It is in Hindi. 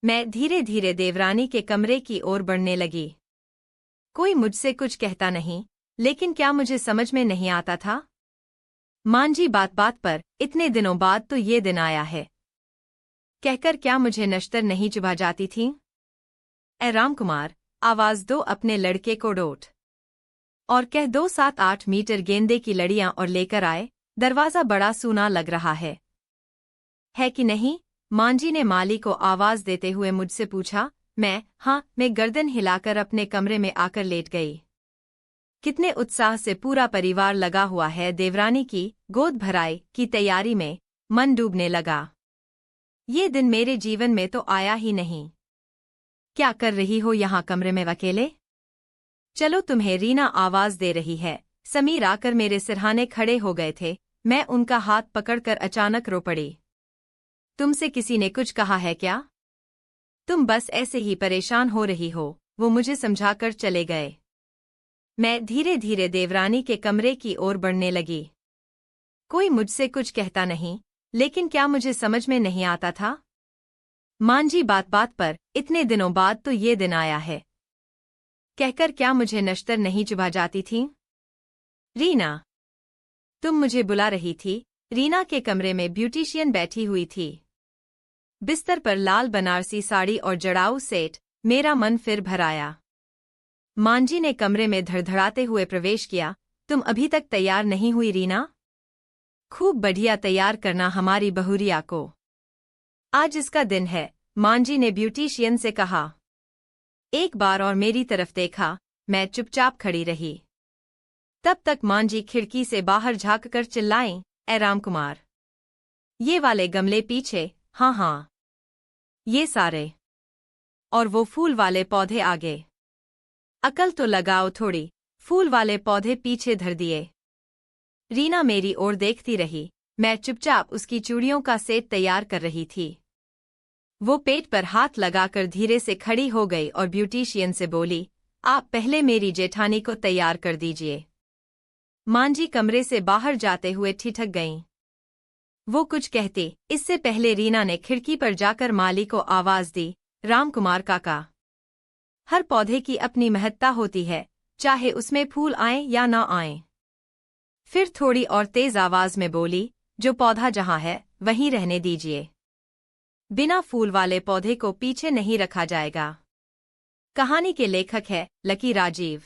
मैं धीरे धीरे देवरानी के कमरे की ओर बढ़ने लगी। कोई मुझसे कुछ कहता नहीं, लेकिन क्या मुझे समझ में नहीं आता था? मांझी बात बात पर इतने दिनों बाद तो ये दिन आया है कहकर क्या मुझे नश्तर नहीं चुभा जाती थीं? ए रामकुमार, आवाज दो अपने लड़के को डोट और कह दो 7-8 मीटर गेंदे की लड़ियां और लेकर आए। दरवाजा बड़ा सूना लग रहा है कि नहीं? मांझी ने माली को आवाज देते हुए मुझसे पूछा। मैं गर्दन हिलाकर अपने कमरे में आकर लेट गई। कितने उत्साह से पूरा परिवार लगा हुआ है देवरानी की गोद भराई की तैयारी में मन डूबने लगा। ये दिन मेरे जीवन में तो आया ही नहीं। क्या कर रही हो यहाँ कमरे में अकेले? चलो, तुम्हें रीना आवाज दे रही है। समीर आकर मेरे सिरहाने खड़े हो गए थे। मैं उनका हाथ पकड़कर अचानक रो पड़ी। तुमसे किसी ने कुछ कहा है क्या? तुम बस ऐसे ही परेशान हो रही हो, वो मुझे समझाकर चले गए। मैं धीरे धीरे देवरानी के कमरे की ओर बढ़ने लगी। कोई मुझसे कुछ कहता नहीं, लेकिन क्या मुझे समझ में नहीं आता था? मांझी बात बात पर इतने दिनों बाद तो ये दिन आया है कहकर क्या मुझे नश्तर नहीं चुभा जाती थीं? रीना, तुम मुझे बुला रही थी। रीना के कमरे में ब्यूटिशियन बैठी हुई थी। बिस्तर पर लाल बनारसी साड़ी और जड़ाऊ सेट। मेरा मन फिर भर आया। मांझी ने कमरे में धड़धड़ाते हुए प्रवेश किया। तुम अभी तक तैयार नहीं हुई रीना? खूब बढ़िया तैयार करना हमारी बहुरिया को। आज इसका दिन है, मांझी ने ब्यूटिशियन से कहा। एक बार और मेरी तरफ देखा। मैं चुपचाप खड़ी रही। तब तक मांझी खिड़की से बाहर झांककर चिल्लाईं, ए रामकुमार, ये वाले गमले पीछे। हाँ, ये सारे। और वो फूल वाले पौधे आगे। अकल तो लगाओ थोड़ी, फूल वाले पौधे पीछे धर दिए। रीना मेरी ओर देखती रही। मैं चुपचाप उसकी चूड़ियों का सेट तैयार कर रही थी। वो पेट पर हाथ लगाकर धीरे से खड़ी हो गई और ब्यूटिशियन से बोली, आप पहले मेरी जेठानी को तैयार कर दीजिए। मांझी कमरे से बाहर जाते हुए ठिठक गईं। वो कुछ कहती इससे पहले रीना ने खिड़की पर जाकर माली को आवाज दी, रामकुमार काका, हर पौधे की अपनी महत्ता होती है, चाहे उसमें फूल आएं या ना आएं। फिर थोड़ी और तेज आवाज में बोली, जो पौधा जहां है वहीं रहने दीजिए। बिना फूल वाले पौधे को पीछे नहीं रखा जाएगा। कहानी के लेखक है लकी राजीव।